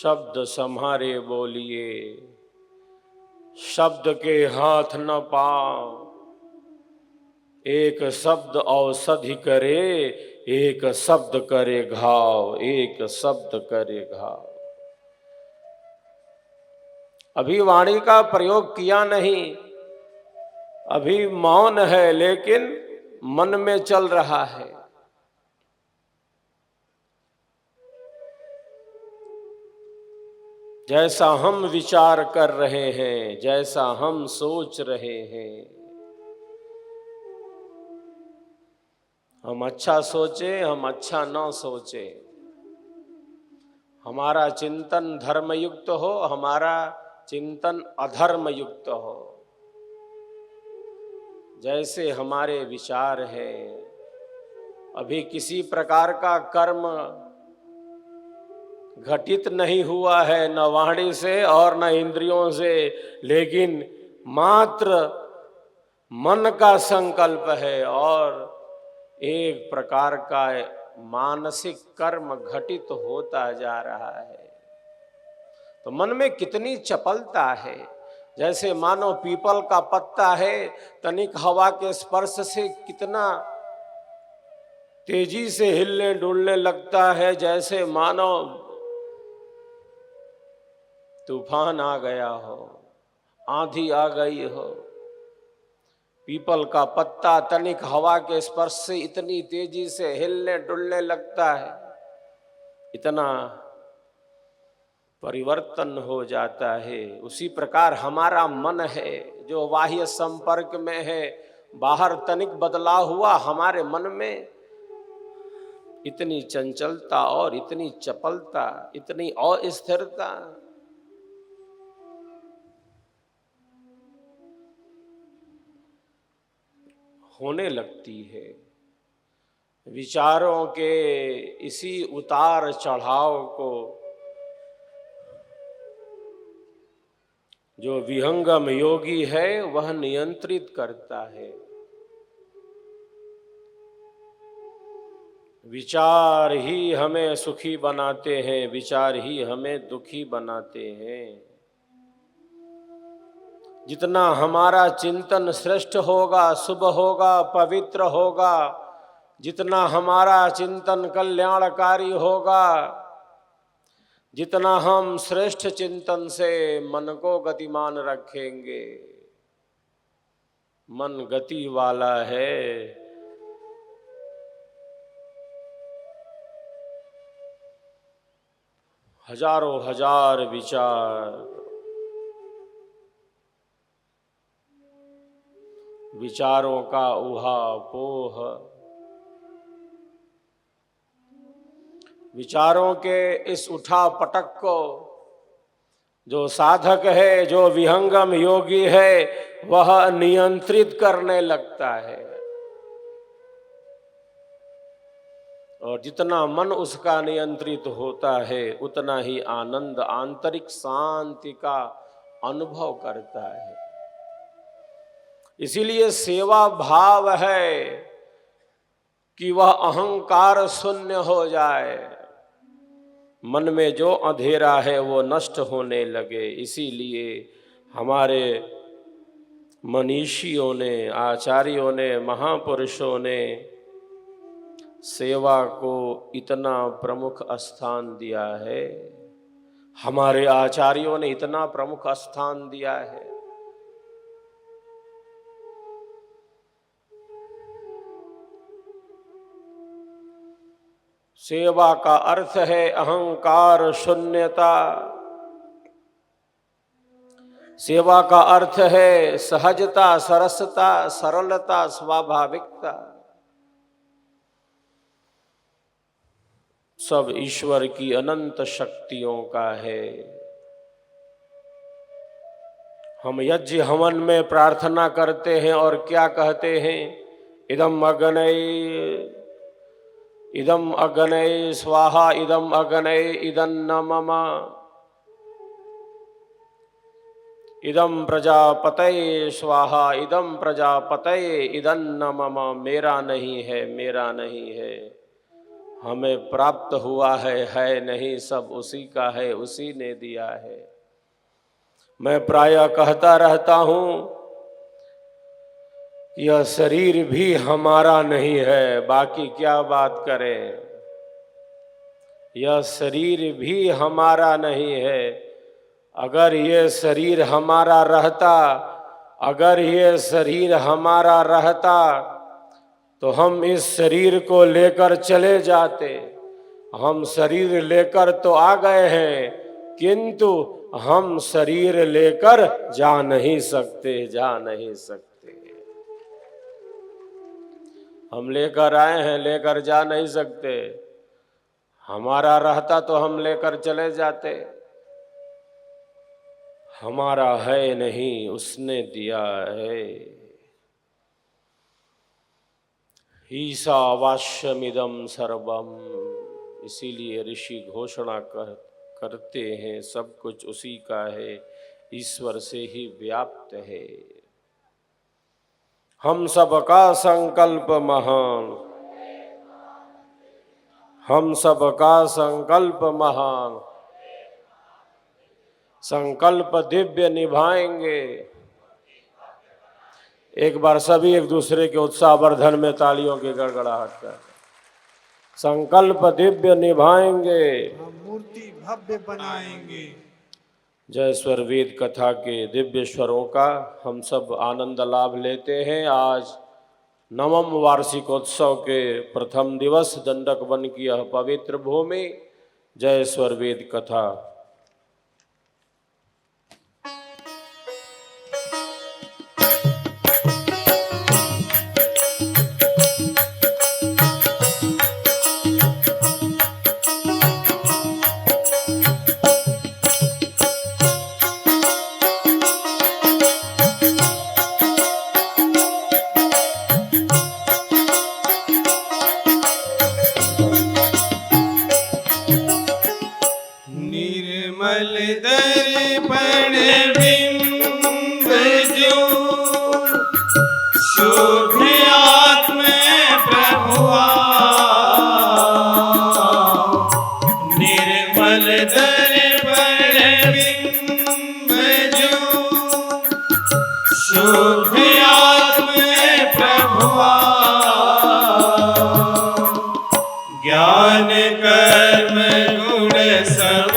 शब्द सम्हारे बोलिए, शब्द के हाथ न पाओ। एक शब्द औषधि करे, एक शब्द करे घाव, एक शब्द करे घाव। अभी वाणी का प्रयोग किया नहीं, अभी मौन है, लेकिन मन में चल रहा है। जैसा हम विचार कर रहे हैं, जैसा हम सोच रहे हैं, हम अच्छा सोचे, हम अच्छा ना सोचे, हमारा चिंतन धर्मयुक्त हो, हमारा चिंतन अधर्म युक्त हो, जैसे हमारे विचार हैं। अभी किसी प्रकार का कर्म घटित नहीं हुआ है, न वाणी से और न इंद्रियों से, लेकिन मात्र मन का संकल्प है और एक प्रकार का मानसिक कर्म घटित होता जा रहा है। तो मन में कितनी चपलता है। जैसे मानो पीपल का पत्ता है, तनिक हवा के स्पर्श से कितना तेजी से हिलने डुलने लगता है, जैसे मानो तूफान आ गया हो, आंधी आ गई हो। पीपल का पत्ता तनिक हवा के स्पर्श से इतनी तेजी से हिलने डुलने लगता है, इतना परिवर्तन हो जाता है। उसी प्रकार हमारा मन है जो बाह्य संपर्क में है, बाहर तनिक बदलाव हुआ, हमारे मन में इतनी चंचलता और इतनी चपलता, इतनी अस्थिरता। होने लगती है। विचारों के इसी उतार चढ़ाव को जो विहंगम योगी है वह नियंत्रित करता है। विचार ही हमें सुखी बनाते हैं, विचार ही हमें दुखी बनाते हैं। जितना हमारा चिंतन श्रेष्ठ होगा, शुभ होगा, पवित्र होगा, जितना हमारा चिंतन कल्याणकारी होगा, जितना हम श्रेष्ठ चिंतन से मन को गतिमान रखेंगे। मन गति वाला है। हजारों हजार विचार, विचारों का उहापोह, विचारों के इस उठा पटक को जो साधक है, जो विहंगम योगी है, वह नियंत्रित करने लगता है। और जितना मन उसका नियंत्रित होता है, उतना ही आनंद, आंतरिक शांति का अनुभव करता है। इसीलिए सेवा भाव है कि वह अहंकार शून्य हो जाए, मन में जो अंधेरा है वो नष्ट होने लगे। इसीलिए हमारे मनीषियों ने, आचार्यों ने, महापुरुषों ने सेवा को इतना प्रमुख स्थान दिया है। हमारे आचार्यों ने इतना प्रमुख स्थान दिया है। सेवा का अर्थ है अहंकार शून्यता। सेवा का अर्थ है सहजता, सरसता, सरलता, स्वाभाविकता। सब ईश्वर की अनंत शक्तियों का है। हम यज्ञ हवन में प्रार्थना करते हैं और क्या कहते हैं? इदम अग्नये स्वाहा, इदम अग्नये इदन्न मम, इदम प्रजापतये स्वाहा, इदम प्रजापतये इदन्न मम। मेरा नहीं है, मेरा नहीं है। हमें प्राप्त हुआ है नहीं सब उसी का है, उसी ने दिया है। मैं प्रायः कहता रहता हूँ, यह शरीर भी हमारा नहीं है, बाकी क्या बात करें। यह शरीर भी हमारा नहीं है। अगर ये शरीर हमारा रहता, अगर ये शरीर हमारा रहता तो हम इस शरीर को लेकर चले जाते। हम शरीर लेकर तो आ गए हैं, किंतु हम शरीर लेकर जा नहीं सकते, जा नहीं सकते। हम लेकर आए हैं, लेकर जा नहीं सकते। हमारा रहता तो हम लेकर चले जाते। हमारा है नहीं, उसने दिया है। ईशावास्यमिदं सर्वम, इसीलिए ऋषि घोषणा करते हैं सब कुछ उसी का है, ईश्वर से ही व्याप्त है। हम सबका संकल्प महान, हम सबका संकल्प महान, संकल्प दिव्य निभाएंगे। एक बार सभी एक दूसरे के उत्साहवर्धन में तालियों की गड़गड़ाहट कर। संकल्प दिव्य निभाएंगे, हम मूर्ति भव्य बनाएंगे। जय स्वर वेद कथा के दिव्य स्वरों का हम सब आनंद लाभ लेते हैं। आज 9वां वार्षिकोत्सव के प्रथम दिवस दंडक वन की यह पवित्र भूमि। जय स्वर वेद कथा। निर्मल दर्पण बिंब जो शुद्ध आत्म प्रभुआ, निर्मल दर्पण बिंब जो शुद्ध आत्म प्रभुआ, ज्ञान कर्म गुण सब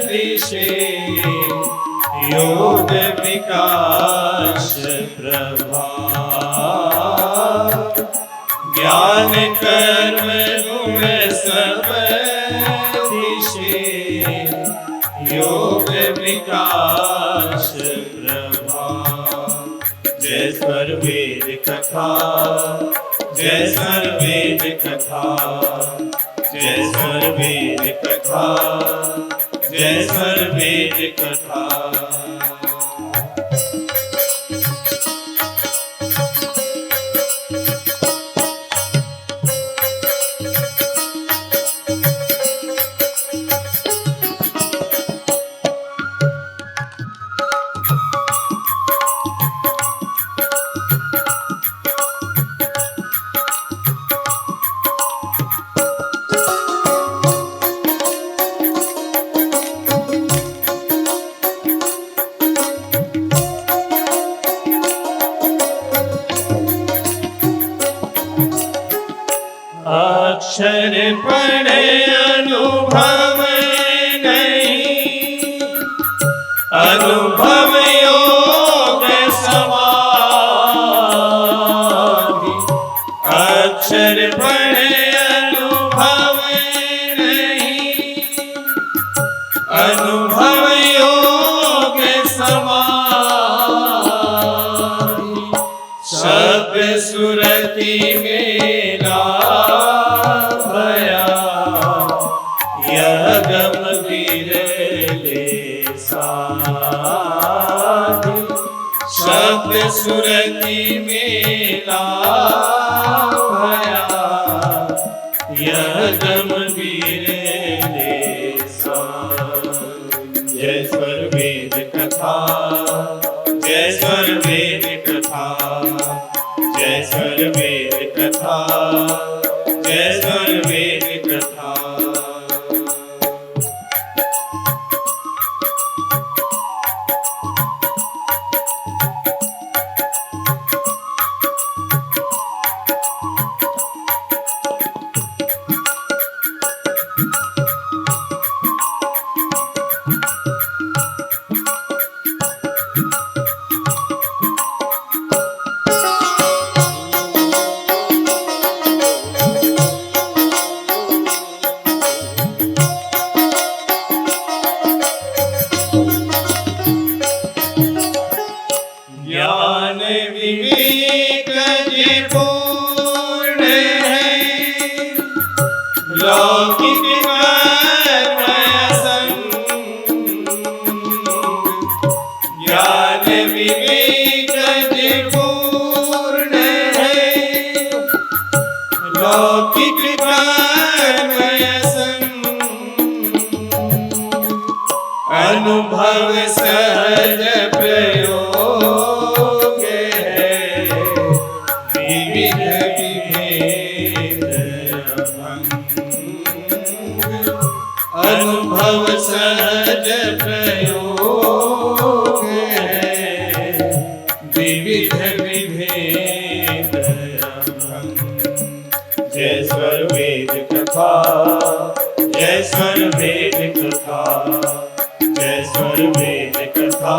दिशे योग विकास प्रभा, ज्ञान कर्म गुण सब दिशे योग विकास प्रभा। जय स्वर वेद कथा, जय स्वर वेद कथा, जय स्वर वेद कथा, जय स्वर वेद कथा। अक्षर पढ़े अनुभव नहीं, अनुभव योग समाधि। अक्षर पढ़े अनुभव नहीं, अनुभव योग समाधि। शब्द सुरति मेरा यह गंभीर ले साधि। शब्द सुरति मेला भया, यह गंभीर ले साधि। जय स्वर वेद कथा, जय स्वर वेद कथा, जय स्वर वेद कथा, जय स्वर वेद अनुभव सहज प्रयोग है, विविध विभेद अभंग। अनुभव सहज प्रयोग है, विविध विभेद अभंग। जय स्वर वेद कथा, जय स्वर वेद कथा, जय स्वर वेद कथा,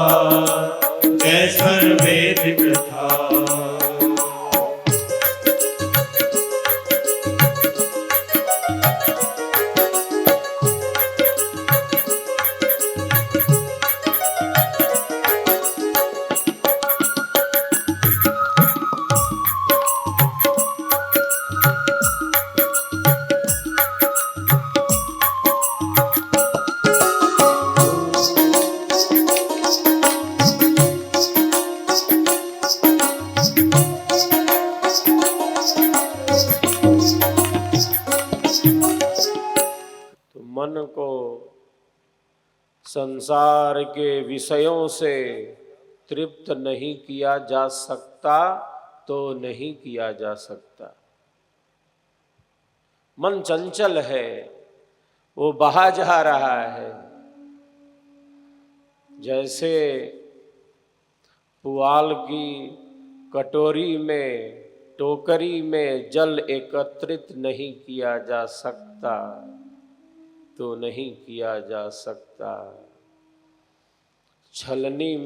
जय स्वर वेद कथा। मन को संसार के विषयों से तृप्त नहीं किया जा सकता तो नहीं किया जा सकता। मन चंचल है, वो बहा जा रहा है। जैसे पुआल की कटोरी में, टोकरी में जल एकत्रित नहीं किया जा सकता तो नहीं किया जा सकता। छलनी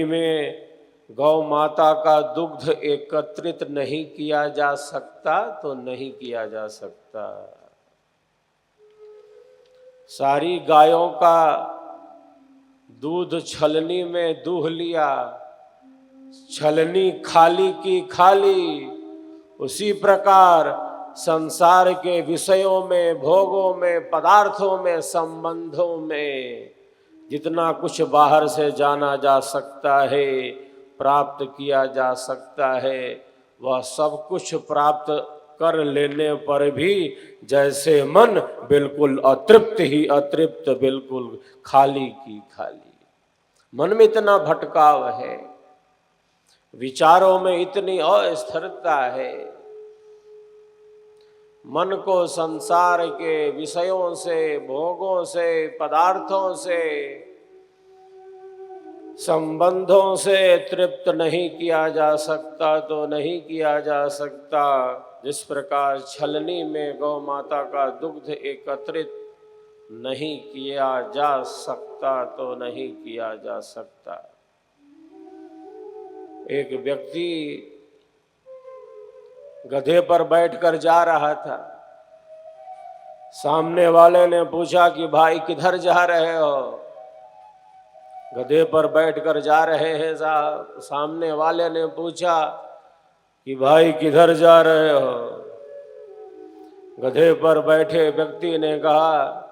में गौ माता का दुग्ध एकत्रित नहीं किया जा सकता तो नहीं किया जा सकता। सारी गायों का दूध छलनी में दूह लिया, छलनी खाली की खाली। उसी प्रकार संसार के विषयों में, भोगों में, पदार्थों में, संबंधों में जितना कुछ बाहर से जाना जा सकता है, प्राप्त किया जा सकता है, वह सब कुछ प्राप्त कर लेने पर भी जैसे मन बिल्कुल अतृप्त ही अतृप्त, बिल्कुल खाली की खाली। मन में इतना भटकाव है, विचारों में इतनी अस्थिरता है। मन को संसार के विषयों से, भोगों से, पदार्थों से, संबंधों से तृप्त नहीं किया जा सकता तो नहीं किया जा सकता। जिस प्रकार छलनी में गौ माता का दुग्ध एकत्रित नहीं किया जा सकता तो नहीं किया जा सकता। एक व्यक्ति गधे पर बैठकर जा रहा था। सामने वाले ने पूछा कि भाई किधर जा रहे हो? गधे पर बैठकर जा रहे हैं साहब। सामने वाले ने पूछा कि भाई किधर जा रहे हो? गधे पर बैठे व्यक्ति ने कहा,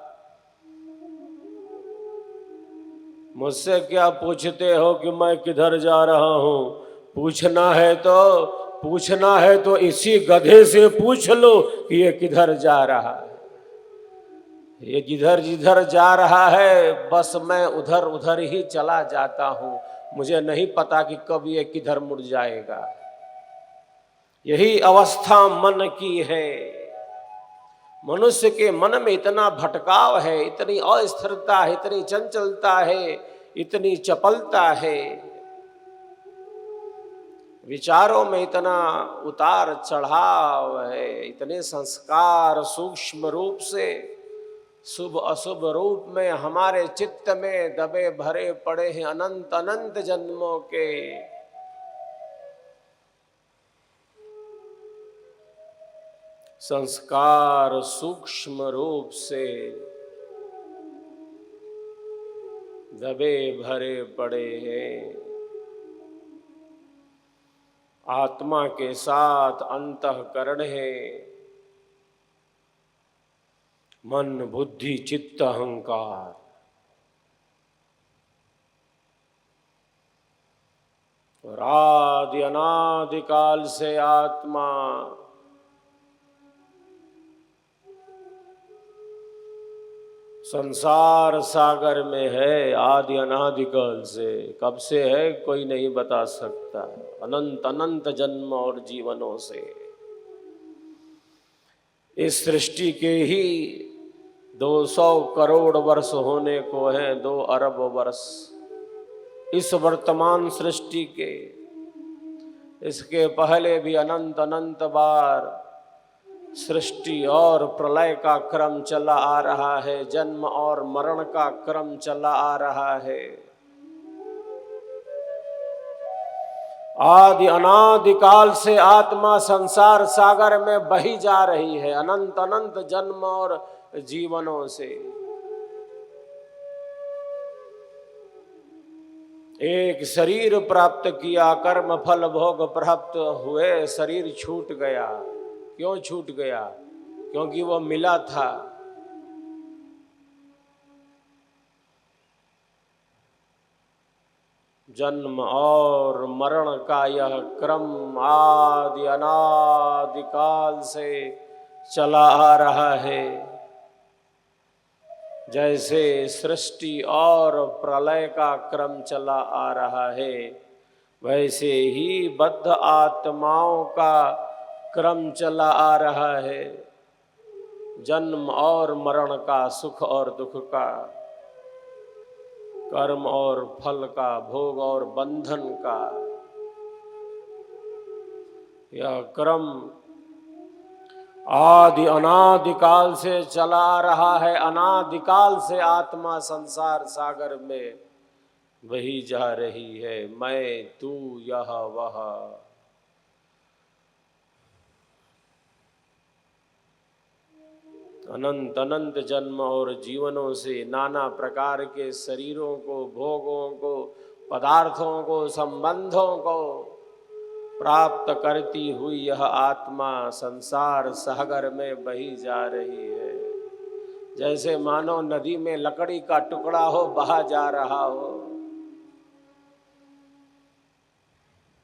मुझसे क्या पूछते हो कि मैं किधर जा रहा हूं? पूछना है तो इसी गधे से पूछ लो कि ये किधर जा रहा है। ये जिधर जिधर जा रहा है बस मैं उधर उधर ही चला जाता हूं, मुझे नहीं पता कि कब ये किधर मुड़ जाएगा। यही अवस्था मन की है। मनुष्य के मन में इतना भटकाव है, इतनी अस्थिरता है, इतनी चंचलता है, इतनी चपलता है, विचारों में इतना उतार चढ़ाव है, इतने संस्कार सूक्ष्म रूप से शुभ अशुभ रूप में हमारे चित्त में दबे भरे पड़े हैं अनंत अनंत जन्मों के। संस्कार सूक्ष्म रूप से दबे भरे पड़े हैं। आत्मा के साथ अंतःकरण है, मन बुद्धि चित्त अहंकार। और आदि अनादि काल से आत्मा संसार सागर में है आदि अनादिकाल से। कब से है कोई नहीं बता सकता, अनंत अनंत जन्म और जीवनों से। इस सृष्टि के ही 200 करोड़ वर्ष होने को है, 2 अरब वर्ष इस वर्तमान सृष्टि के। इसके पहले भी अनंत अनंत बार सृष्टि और प्रलय का क्रम चला आ रहा है, जन्म और मरण का क्रम चला आ रहा है। आदि अनादिकाल से आत्मा संसार सागर में बही जा रही है, अनंत अनंत जन्म और जीवनों से। एक शरीर प्राप्त किया, कर्म फल भोग प्राप्त हुए, शरीर छूट गया। क्यों छूट गया? क्योंकि वो मिला था। जन्म और मरण का यह क्रम आदि अनादिकाल से चला आ रहा है। जैसे सृष्टि और प्रलय का क्रम चला आ रहा है, वैसे ही बद्ध आत्माओं का क्रम चला आ रहा है। जन्म और मरण का, सुख और दुख का, कर्म और फल का, भोग और बंधन का, यह क्रम आदि अनादिकाल से चला आ रहा है। अनादिकाल से आत्मा संसार सागर में बही जा रही है। मैं, तू, यह, वह। अनंत अनंत जन्म और जीवनों से नाना प्रकार के शरीरों को, भोगों को, पदार्थों को, संबंधों को प्राप्त करती हुई यह आत्मा संसार सागर में बही जा रही है। जैसे मानो नदी में लकड़ी का टुकड़ा हो, बहा जा रहा हो।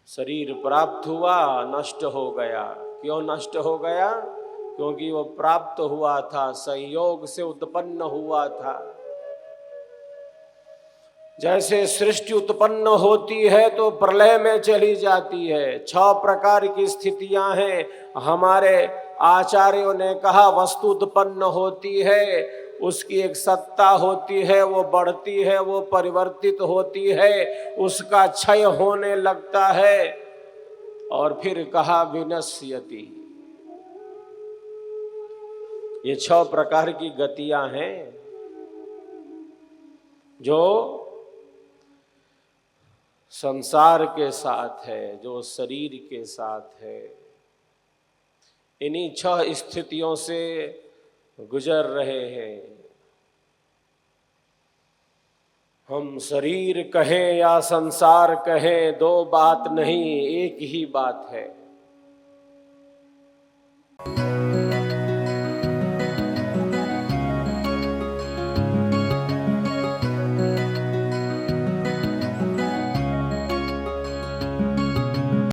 शरीर प्राप्त हुआ, नष्ट हो गया। क्यों नष्ट हो गया? क्योंकि वो प्राप्त हुआ था, संयोग से उत्पन्न हुआ था। जैसे सृष्टि उत्पन्न होती है तो प्रलय में चली जाती है। 6 प्रकार की स्थितियां हैं। हमारे आचार्यों ने कहा वस्तु उत्पन्न होती है, उसकी एक सत्ता होती है, वो बढ़ती है, वो परिवर्तित होती है, उसका क्षय होने लगता है, और फिर कहा विनश्यति। ये 6 प्रकार की गतियां हैं जो संसार के साथ है, जो शरीर के साथ है। इन्हीं 6 स्थितियों से गुजर रहे हैं। हम शरीर कहें या संसार कहें, 2 बात नहीं, एक ही बात है।